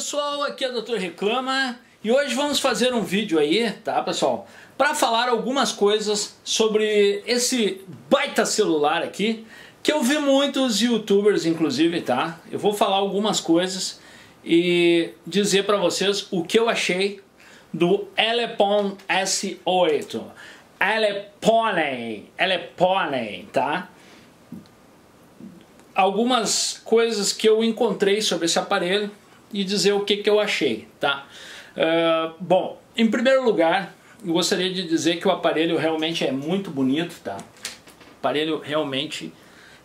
pessoal, aqui é o Dr. Reclama e hoje vamos fazer um vídeo aí, tá pessoal, para falar algumas coisas sobre esse baita celular aqui, que eu vi muitos youtubers inclusive, tá? Eu vou falar algumas coisas e dizer para vocês o que eu achei do Elephone S8, Elephone, tá? Algumas coisas que eu encontrei sobre esse aparelho e dizer o que eu achei, tá? Bom, em primeiro lugar, eu gostaria de dizer que o aparelho realmente é muito bonito, tá? O aparelho realmente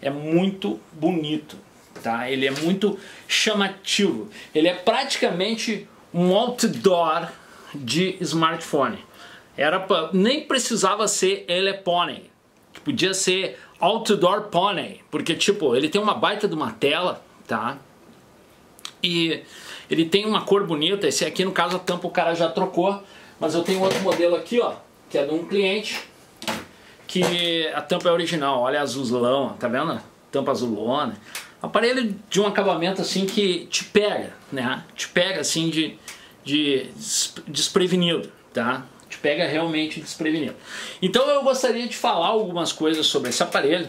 é muito bonito, tá? Ele é muito chamativo. Ele é praticamente um outdoor de smartphone. Nem precisava ser Elephone, podia ser Outdoor Pony, porque tipo, ele tem uma baita de uma tela, tá? E ele tem uma cor bonita. Esse aqui no caso a tampa o cara já trocou, mas eu tenho outro modelo aqui, ó, que é de um cliente, que a tampa é original, olha, azulão, tá vendo? Tampa azulona. Aparelho de um acabamento assim que te pega, né? Te pega assim de desprevenido, tá? Te pega realmente desprevenido. Então eu gostaria de falar algumas coisas sobre esse aparelho,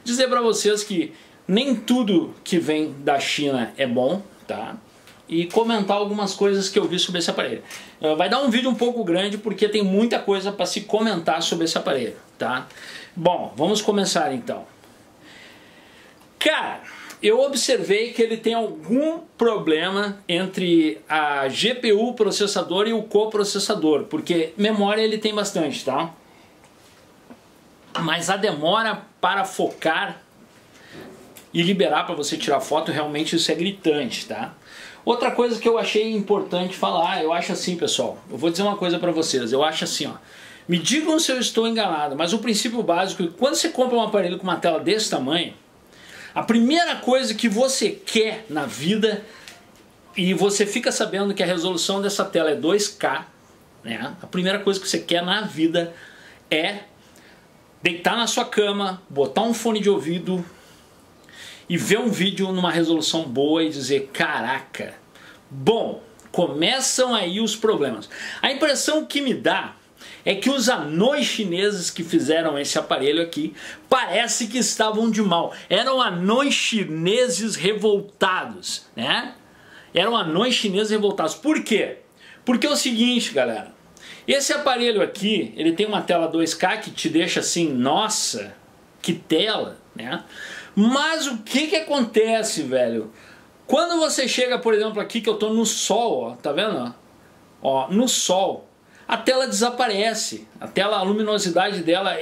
dizer para vocês que nem tudo que vem da China é bom, tá? E comentar algumas coisas que eu vi sobre esse aparelho. Vai dar um vídeo um pouco grande porque tem muita coisa para se comentar sobre esse aparelho, tá? Bom, vamos começar então. Cara, eu observei que ele tem algum problema entre a GPU, processador, e o coprocessador, porque memória ele tem bastante, tá? Mas a demora para focar e liberar para você tirar foto, realmente isso é gritante, tá? Outra coisa que eu achei importante falar, eu acho assim, pessoal, eu vou dizer uma coisa para vocês, eu acho assim, ó, me digam se eu estou enganado, mas o princípio básico é que quando você compra um aparelho com uma tela desse tamanho, a primeira coisa que você quer na vida, e você fica sabendo que a resolução dessa tela é 2K, né? A primeira coisa que você quer na vida é deitar na sua cama, botar um fone de ouvido e ver um vídeo numa resolução boa e dizer, caraca, bom, começam aí os problemas. A impressão que me dá é que os anões chineses que fizeram esse aparelho aqui parece que estavam de mal. Eram anões chineses revoltados, né? Eram anões chineses revoltados. Por quê? Porque é o seguinte, galera. Esse aparelho aqui, ele tem uma tela 2K que te deixa assim, nossa, que tela, né? Mas o que acontece, velho? Quando você chega, por exemplo, aqui que eu tô no sol, ó, tá vendo? Ó, no sol. A tela desaparece, a tela, a luminosidade dela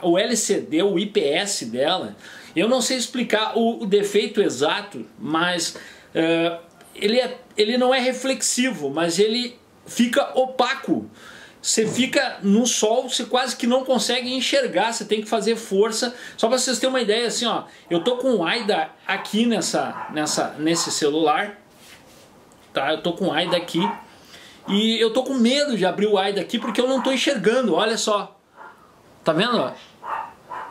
o LCD, o IPS dela, eu não sei explicar o defeito exato, mas ele não é reflexivo, mas ele fica opaco. Você fica no sol, você quase que não consegue enxergar, você tem que fazer força. Só para vocês terem uma ideia, assim, ó, eu tô com o AIDA aqui nesse celular, tá? Eu tô com o AIDA aqui. E eu tô com medo de abrir o AIDA aqui porque eu não tô enxergando, olha só. Tá vendo?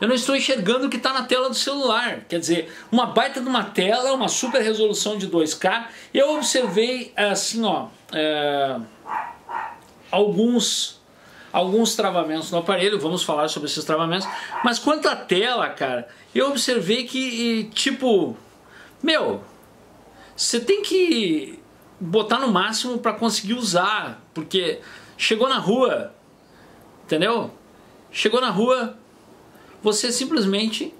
Eu não estou enxergando o que está na tela do celular. Quer dizer, uma baita de uma tela, uma super resolução de 2K. Eu observei assim, ó, alguns travamentos no aparelho, vamos falar sobre esses travamentos. Mas quanto à tela, cara, eu observei que, tipo, meu, você tem que botar no máximo para conseguir usar, porque chegou na rua, entendeu? Chegou na rua, você simplesmente,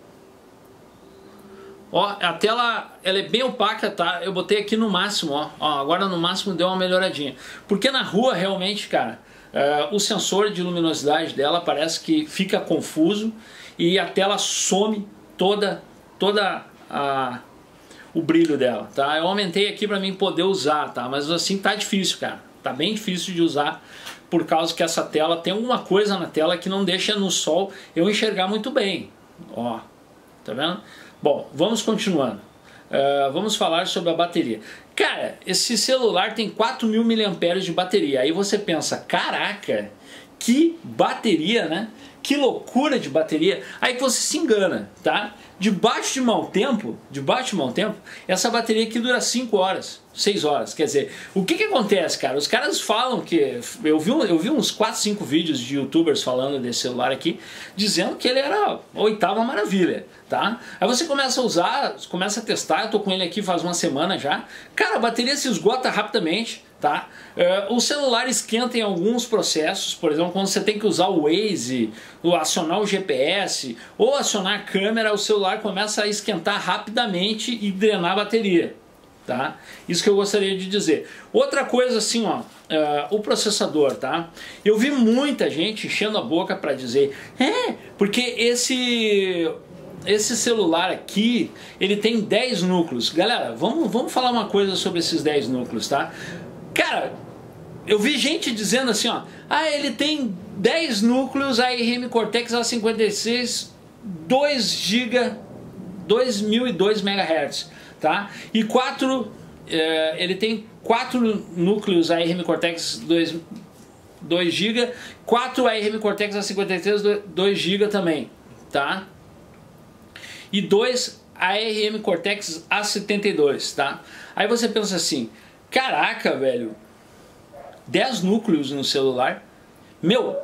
ó, a tela, ela é bem opaca, tá? Eu botei aqui no máximo, ó, agora no máximo deu uma melhoradinha, porque na rua realmente, cara, o sensor de luminosidade dela parece que fica confuso e a tela some toda o brilho dela, tá? Eu aumentei aqui para mim poder usar, tá? Mas assim tá difícil, cara. Tá bem difícil de usar por causa que essa tela tem alguma coisa na tela que não deixa no sol eu enxergar muito bem. Ó, tá vendo? Bom, vamos continuando. Vamos falar sobre a bateria. Cara, esse celular tem 4.000 mAh de bateria. Aí você pensa, caraca, que bateria, né? Que loucura de bateria. Aí que você se engana, tá? Debaixo de mau tempo, essa bateria aqui dura 5 horas, 6 horas. Quer dizer, o que acontece, cara? Os caras falam que... Eu vi uns 4, 5 vídeos de youtubers falando desse celular aqui, dizendo que ele era a 8ª maravilha, tá? Aí você começa a usar, começa a testar, eu tô com ele aqui faz uma semana já. Cara, a bateria se esgota rapidamente, tá? O celular esquenta em alguns processos, por exemplo, quando você tem que usar o Waze, ou acionar o GPS, ou acionar a câmera, o celular começa a esquentar rapidamente e drenar a bateria, tá? Isso que eu gostaria de dizer. Outra coisa assim, ó, o processador, tá? Eu vi muita gente enchendo a boca para dizer, porque esse celular aqui, ele tem 10 núcleos. Galera, vamos falar uma coisa sobre esses 10 núcleos, tá? Cara, eu vi gente dizendo assim, ó, ele tem 10 núcleos ARM Cortex A56, 2 GB, 2002 MHz, tá? E ele tem 4 núcleos ARM Cortex 2 GB, 4 ARM Cortex A53 2 GB também, tá? E 2 ARM Cortex A72, tá? Aí você pensa assim, caraca, velho, 10 núcleos no celular? Meu,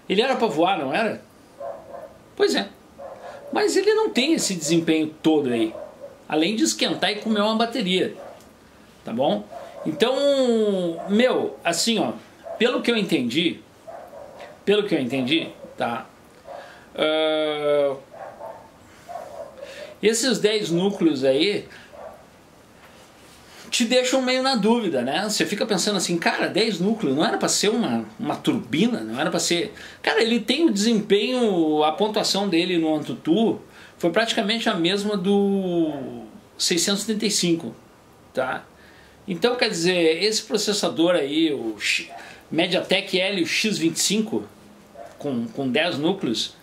ele era pra voar, não era? Pois é. Mas ele não tem esse desempenho todo aí. Além de esquentar e comer uma bateria. Tá bom? Então, meu, assim, ó, pelo que eu entendi, tá? Esses 10 núcleos aí te deixam meio na dúvida, né? Você fica pensando assim, cara, 10 núcleos, não era para ser uma turbina? Não era para ser... Cara, ele tem o desempenho, a pontuação dele no AnTuTu foi praticamente a mesma do 675, tá? Então, quer dizer, esse processador aí, o MediaTek Helio X25, com 10 núcleos,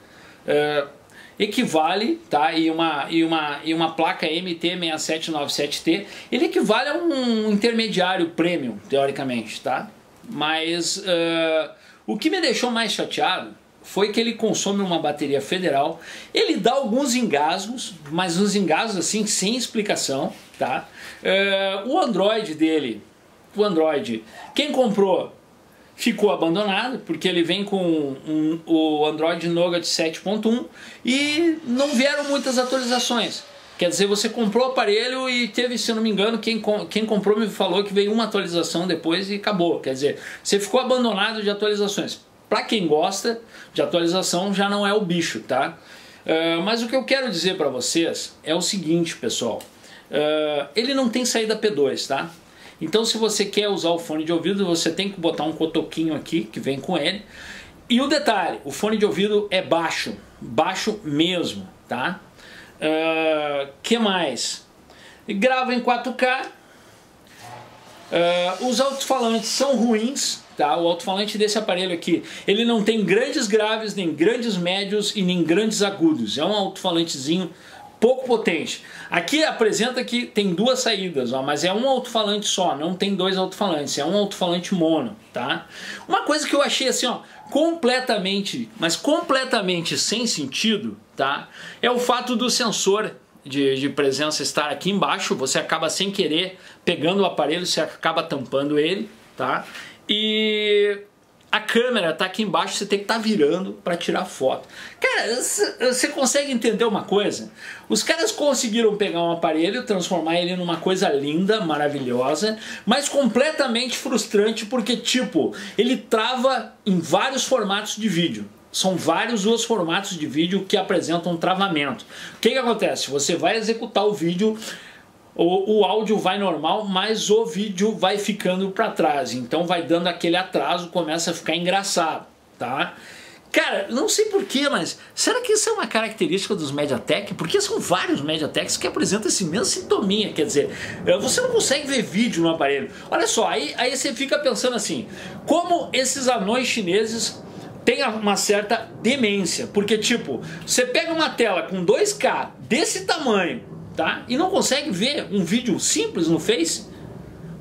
equivale, tá? E uma placa MT6797T, ele equivale a um intermediário premium, teoricamente, tá? Mas o que me deixou mais chateado foi que ele consome uma bateria federal, ele dá alguns engasgos, mas uns engasgos assim sem explicação, tá? O Android dele, quem comprou ficou abandonado, porque ele vem com o Android Nougat 7.1 e não vieram muitas atualizações. Quer dizer, você comprou o aparelho e teve, se eu não me engano, quem comprou me falou que veio uma atualização depois e acabou. Quer dizer, você ficou abandonado de atualizações. Para quem gosta de atualização, já não é o bicho, tá? Mas o que eu quero dizer para vocês é o seguinte, pessoal. Ele não tem saída P2, tá? Então, se você quer usar o fone de ouvido, você tem que botar um cotoquinho aqui, que vem com ele. E o detalhe, o fone de ouvido é baixo, baixo mesmo, tá? Que mais? Grava em 4K. Os alto-falantes são ruins, tá? O alto-falante desse aparelho aqui, ele não tem grandes graves, nem grandes médios e nem grandes agudos. É um alto-falantezinho pouco potente. Aqui apresenta que tem 2 saídas, ó, mas é um alto-falante só, não tem 2 alto-falantes, é um alto-falante mono, tá? Uma coisa que eu achei assim, ó, completamente sem sentido, tá? É o fato do sensor de presença estar aqui embaixo, você acaba sem querer pegando o aparelho, você acaba tampando ele, tá? E a câmera tá aqui embaixo, você tem que estar virando para tirar foto. Cara, você consegue entender uma coisa? Os caras conseguiram pegar um aparelho, transformar ele numa coisa linda, maravilhosa, mas completamente frustrante porque, tipo, ele trava em vários formatos de vídeo. São vários os formatos de vídeo que apresentam travamento. O que acontece? Você vai executar o vídeo, o áudio vai normal, mas o vídeo vai ficando para trás. Então vai dando aquele atraso, começa a ficar engraçado, tá? Cara, não sei porquê, mas será que isso é uma característica dos MediaTek? Porque são vários MediaTeks que apresentam esse mesmo sintominha. Quer dizer, você não consegue ver vídeo no aparelho. Olha só, aí você fica pensando assim, como esses anões chineses têm uma certa demência. Porque, tipo, você pega uma tela com 2K desse tamanho, tá? E não consegue ver um vídeo simples no Face?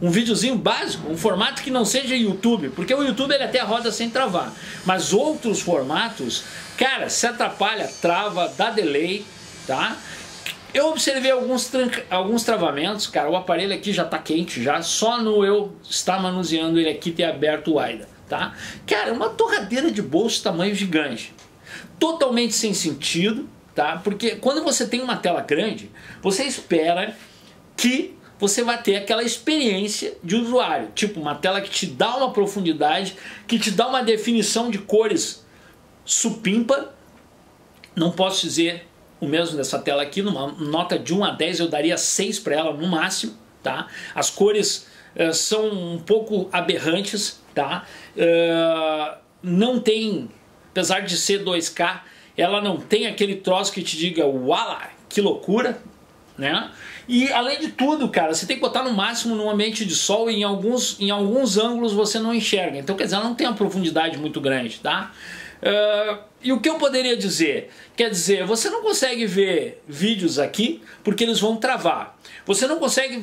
um videozinho básico, um formato que não seja YouTube, porque o YouTube ele até roda sem travar, mas outros formatos, cara, se atrapalha, trava, dá delay, tá? Eu observei alguns travamentos, cara, o aparelho aqui já tá quente, já só no eu estar manuseando ele aqui ter aberto o AIDA, tá? Cara, é uma torradeira de bolso tamanho gigante, totalmente sem sentido, tá? Porque quando você tem uma tela grande, você espera que você vai ter aquela experiência de usuário, tipo uma tela que te dá uma profundidade, que te dá uma definição de cores supimpa. Não posso dizer o mesmo dessa tela aqui, numa nota de 1 a 10 eu daria 6 para ela no máximo, tá? As cores são um pouco aberrantes, tá? Não tem, apesar de ser 2K, ela não tem aquele troço que te diga, uala, que loucura, né? E além de tudo, cara, você tem que botar no máximo num ambiente de sol e em alguns ângulos você não enxerga. Então, quer dizer, ela não tem uma profundidade muito grande, tá? E o que eu poderia dizer? Quer dizer, você não consegue ver vídeos aqui porque eles vão travar. Você não consegue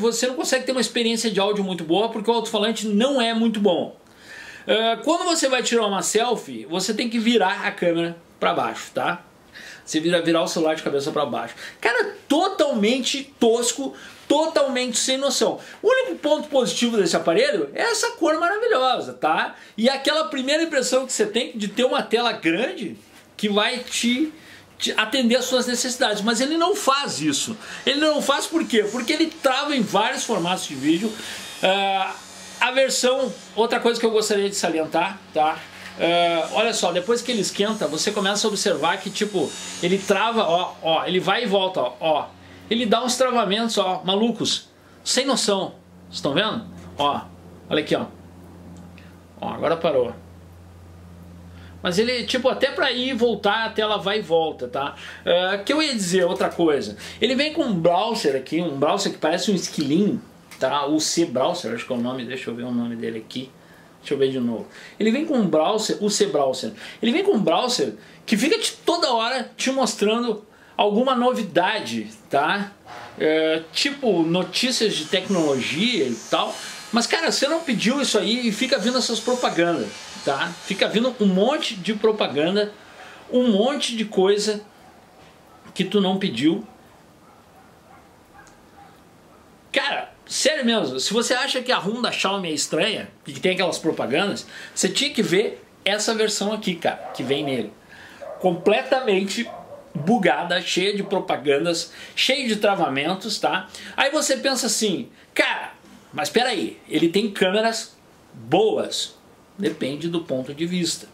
ter uma experiência de áudio muito boa porque o alto-falante não é muito bom. Quando você vai tirar uma selfie, você tem que virar a câmera para baixo, tá? Você virar o celular de cabeça para baixo. Cara, totalmente tosco, totalmente sem noção. O único ponto positivo desse aparelho é essa cor maravilhosa, tá? E aquela primeira impressão que você tem de ter uma tela grande que vai te atender às suas necessidades. Mas ele não faz isso. Ele não faz por quê? Porque ele trava em vários formatos de vídeo. A versão, outra coisa que eu gostaria de salientar, tá? Olha só, depois que ele esquenta, você começa a observar que tipo, ele trava, ó, ele vai e volta, ó, ele dá uns travamentos, ó, malucos, sem noção, vocês estão vendo? Ó, olha aqui, ó, agora parou. Mas ele, tipo, até pra ir e voltar, a tela vai e volta, tá? Que eu ia dizer outra coisa, ele vem com um browser aqui, um browser que parece um esquilinho, tá? O C-Browser, acho que é o nome, deixa eu ver o nome dele aqui. Deixa eu ver de novo. Ele vem com um browser, o C-Browser. Ele vem com um browser que fica toda hora te mostrando alguma novidade, tá? Tipo notícias de tecnologia e tal. Mas cara, você não pediu isso aí e fica vindo essas propagandas, tá? Fica vindo um monte de propaganda, um monte de coisa que tu não pediu. Cara, sério mesmo, se você acha que a ROM da Xiaomi é estranha, que tem aquelas propagandas, você tinha que ver essa versão aqui, cara, que vem nele. Completamente bugada, cheia de propagandas, cheia de travamentos, tá? Aí você pensa assim, cara, mas espera aí, ele tem câmeras boas. Depende do ponto de vista,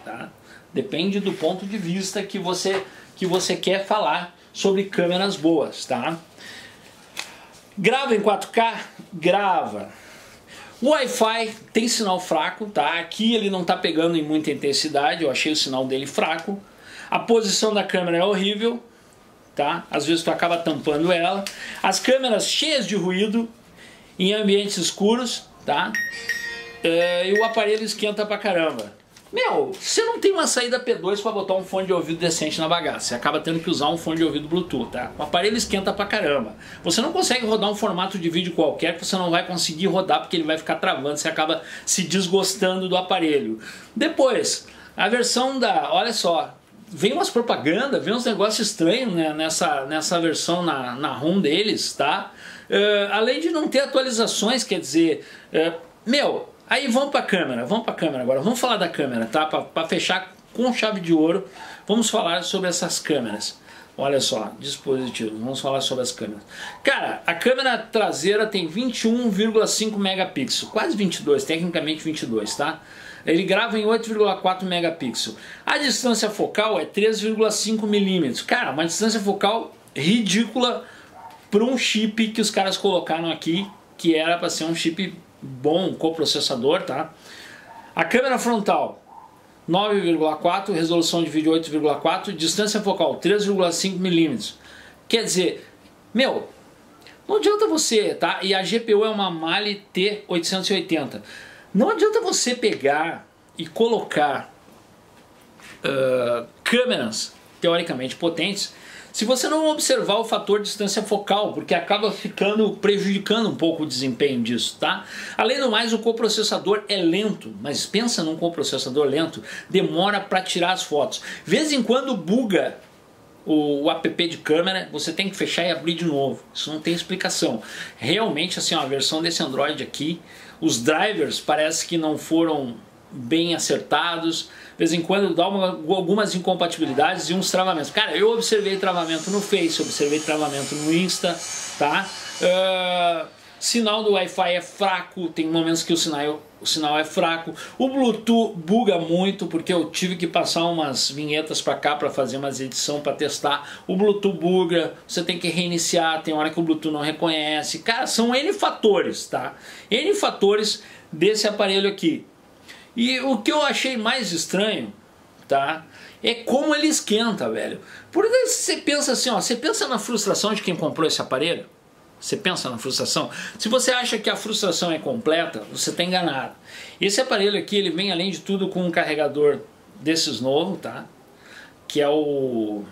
tá? Depende do ponto de vista que você quer falar sobre câmeras boas, tá? Grava em 4K? Grava. O Wi-Fi tem sinal fraco, tá? Aqui ele não está pegando em muita intensidade, eu achei o sinal dele fraco. A posição da câmera é horrível, tá? Às vezes tu acaba tampando ela. As câmeras cheias de ruído em ambientes escuros, tá? E o aparelho esquenta pra caramba. Meu, você não tem uma saída P2 para botar um fone de ouvido decente na bagaça. Você acaba tendo que usar um fone de ouvido Bluetooth, tá? O aparelho esquenta pra caramba. Você não consegue rodar um formato de vídeo qualquer que você não vai conseguir rodar porque ele vai ficar travando. Você acaba se desgostando do aparelho. Depois, a versão da... Olha só, vem umas propagandas, vem uns negócios estranhos, né, nessa versão na ROM deles, tá? Além de não ter atualizações, quer dizer... meu... Aí vamos para a câmera agora, vamos falar da câmera, tá? Para fechar com chave de ouro, vamos falar sobre essas câmeras. Olha só, dispositivo, vamos falar sobre as câmeras. Cara, a câmera traseira tem 21,5 megapixels, quase 22, tecnicamente 22, tá? Ele grava em 8,4 megapixels. A distância focal é 3,5 milímetros. Cara, uma distância focal ridícula para um chip que os caras colocaram aqui, que era para ser um chip bom, coprocessador, tá? A câmera frontal 9,4, resolução de vídeo 8,4, distância focal 3,5 milímetros. Quer dizer, meu, não adianta você, tá? E a GPU é uma Mali T880. Não adianta você pegar e colocar câmeras teoricamente potentes se você não observar o fator distância focal, porque acaba prejudicando um pouco o desempenho disso, tá? Além do mais, o coprocessador é lento, mas pensa num coprocessador lento, demora para tirar as fotos. De vez em quando buga o app de câmera, você tem que fechar e abrir de novo. Isso não tem explicação. Realmente, assim, a versão desse Android aqui, os drivers parece que não foram bem acertados. De vez em quando dá algumas incompatibilidades e uns travamentos. Cara, eu observei travamento no Face, observei travamento no Insta, tá? Sinal do Wi-Fi é fraco, tem momentos que o sinal é fraco. O Bluetooth buga muito, porque eu tive que passar umas vinhetas para cá para fazer umas edição para testar. O Bluetooth buga, você tem que reiniciar, tem hora que o Bluetooth não reconhece. Cara, são N fatores, tá? N fatores desse aparelho aqui. E o que eu achei mais estranho, tá, é como ele esquenta, velho. Porque você pensa assim, ó, você pensa na frustração de quem comprou esse aparelho? Você pensa na frustração? Se você acha que a frustração é completa, você está enganado. Esse aparelho aqui, ele vem além de tudo com um carregador desses novo, tá? Que é o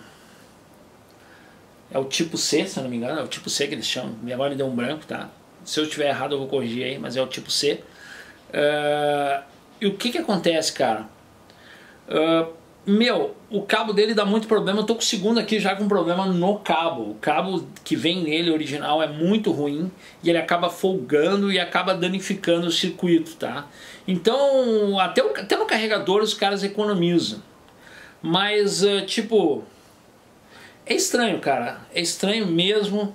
tipo C, se eu não me engano, é o tipo C que eles chamam. Agora me deu um branco, tá? Se eu estiver errado eu vou corrigir aí, mas é o tipo C. E o que acontece, cara? O cabo dele dá muito problema. Eu tô com o segundo aqui já com problema no cabo. O cabo que vem nele, original, é muito ruim. E ele acaba folgando e acaba danificando o circuito, tá? Então, até no carregador os caras economizam. Mas, tipo... é estranho, cara. É estranho mesmo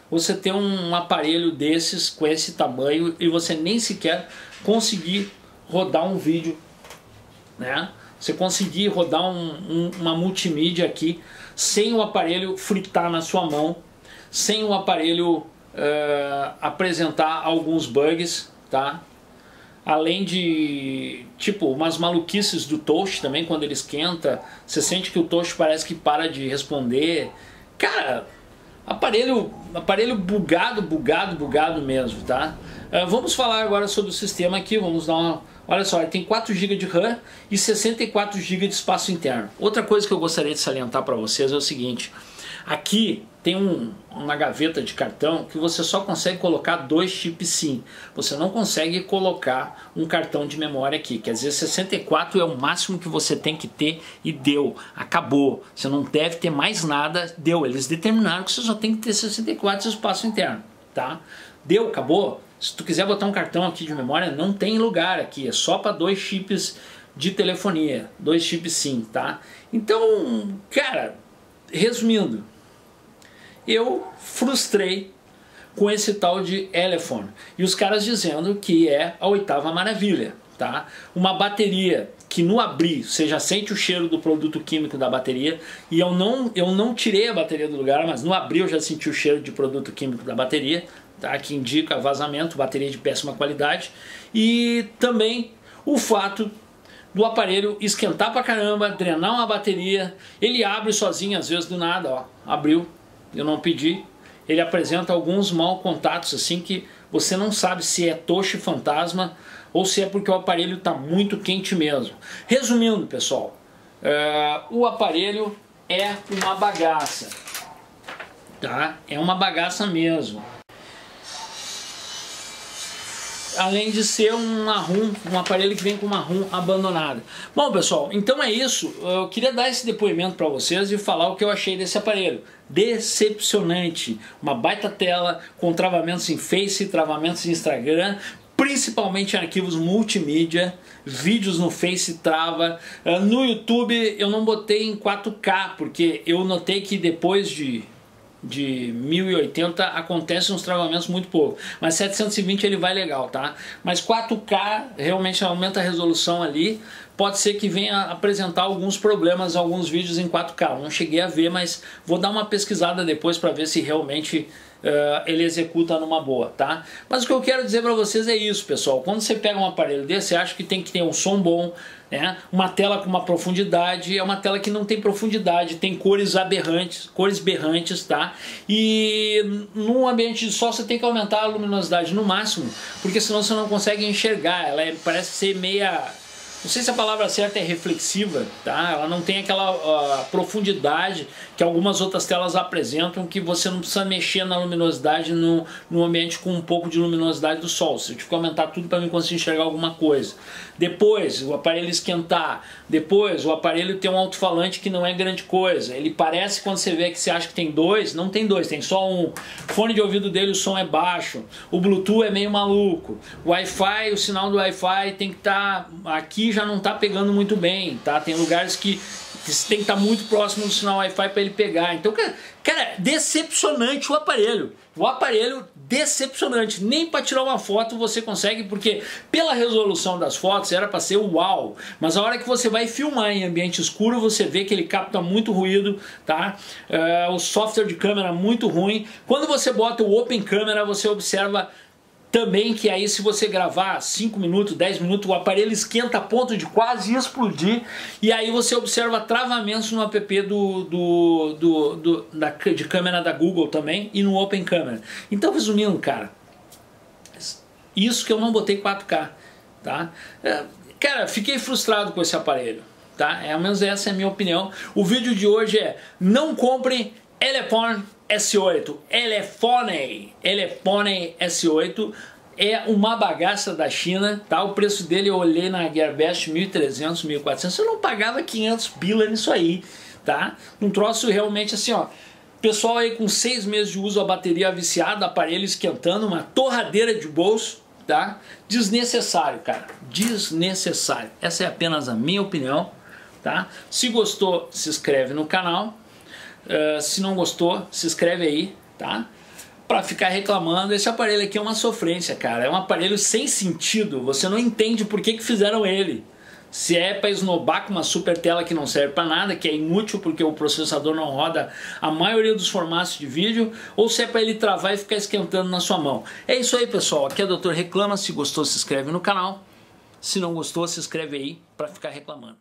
você ter um aparelho desses, com esse tamanho, e você nem sequer conseguir rodar um vídeo, né? Você conseguir rodar uma multimídia aqui sem o aparelho fritar na sua mão, sem o aparelho apresentar alguns bugs, tá? Além de, tipo, umas maluquices do touch também, quando ele esquenta, você sente que o touch parece que para de responder. Cara, aparelho bugado mesmo, tá? Vamos falar agora sobre o sistema aqui, vamos dar uma... Olha só, ele tem 4 GB de RAM e 64 GB de espaço interno. Outra coisa que eu gostaria de salientar para vocês é o seguinte. Aqui tem uma gaveta de cartão que você só consegue colocar 2 chips SIM. Você não consegue colocar um cartão de memória aqui. Quer dizer, 64 é o máximo que você tem que ter e deu. Acabou. Você não deve ter mais nada. Deu. Eles determinaram que você só tem que ter 64 de espaço interno. Tá? Deu, acabou. Se tu quiser botar um cartão aqui de memória, não tem lugar aqui. É só para 2 chips de telefonia. 2 chips SIM, tá? Então, cara, resumindo, eu frustrei com esse tal de Elephone. E os caras dizendo que é a 8ª maravilha, tá? Uma bateria que no abrir você já sente o cheiro do produto químico da bateria. E eu não tirei a bateria do lugar, mas no abrir eu já senti o cheiro de produto químico da bateria, tá? Que indica vazamento, bateria de péssima qualidade. E também o fato do aparelho esquentar pra caramba, drenar uma bateria. Ele abre sozinho às vezes do nada, ó, abriu, eu não pedi. Ele apresenta alguns mal contatos assim que você não sabe se é touch fantasma ou se é porque o aparelho está muito quente mesmo. Resumindo, pessoal, o aparelho é uma bagaça, tá? É uma bagaça mesmo. Além de ser um aparelho que vem com uma ROM abandonada. Bom, pessoal, então é isso. Eu queria dar esse depoimento para vocês e falar o que eu achei desse aparelho. Decepcionante. Uma baita tela com travamentos em Face, travamentos em Instagram, principalmente em arquivos multimídia. Vídeos no Face trava. No YouTube eu não botei em 4K, porque eu notei que depois de 1080 acontecem uns travamentos muito pouco, mas 720 ele vai legal, tá? Mas 4K realmente aumenta a resolução ali, pode ser que venha apresentar alguns problemas, alguns vídeos em 4K, não cheguei a ver, mas vou dar uma pesquisada depois para ver se realmente ele executa numa boa, tá? Mas o que eu quero dizer para vocês é isso, pessoal. Quando você pega um aparelho desse, você acha que tem que ter um som bom, né? Uma tela com uma profundidade. É uma tela que não tem profundidade, tem cores aberrantes, cores berrantes, tá? E no ambiente de sol você tem que aumentar a luminosidade no máximo, porque senão você não consegue enxergar. Ela parece ser meia não sei se a palavra certa é reflexiva, tá? Ela não tem aquela profundidade que algumas outras telas apresentam, que você não precisa mexer na luminosidade no ambiente com um pouco de luminosidade do sol. Você tive que aumentar tudo para mim conseguir enxergar alguma coisa. Depois o aparelho esquentar, depois o aparelho ter um alto-falante que não é grande coisa. Ele parece, quando você vê que você acha que tem dois, não tem dois, tem só um. O fone de ouvido dele, o som é baixo, o Bluetooth é meio maluco, o Wi-Fi, o sinal do Wi-Fi tem que estar, aqui já não está pegando muito bem, tá? Tem lugares que você tem que estar muito próximo do sinal Wi-Fi para ele pegar. Então, cara, decepcionante o aparelho. O aparelho decepcionante. Nem para tirar uma foto você consegue, porque pela resolução das fotos era para ser uau. Mas a hora que você vai filmar em ambiente escuro, você vê que ele capta muito ruído, tá? O software de câmera muito ruim. Quando você bota o Open Camera, você observa também que aí, se você gravar 5 minutos, 10 minutos, o aparelho esquenta a ponto de quase explodir, e aí você observa travamentos no app de câmera da Google também e no Open Camera. Então, resumindo, cara, isso que eu não botei 4K, tá? Cara, fiquei frustrado com esse aparelho, tá? Ao menos essa é a minha opinião. O vídeo de hoje é: não compre Elephone S8, Elephone S8 é uma bagaça da China, tá? O preço dele eu olhei na Gearbest, 1.300, 1.400, eu não pagava 500 pila nisso aí, tá? Um troço realmente assim, ó, pessoal aí com 6 meses de uso, a bateria viciada, aparelho esquentando, uma torradeira de bolso, tá? Desnecessário, cara, desnecessário. Essa é apenas a minha opinião, tá? Se gostou, se inscreve no canal. Se não gostou, se inscreve aí, tá? Pra ficar reclamando. Esse aparelho aqui é uma sofrência, cara. É um aparelho sem sentido. Você não entende por que fizeram ele. Se é pra esnobar com uma super tela que não serve pra nada, que é inútil porque o processador não roda a maioria dos formatos de vídeo, ou se é pra ele travar e ficar esquentando na sua mão. É isso aí, pessoal. Aqui é o Dr. Reclama. Se gostou, se inscreve no canal. Se não gostou, se inscreve aí pra ficar reclamando.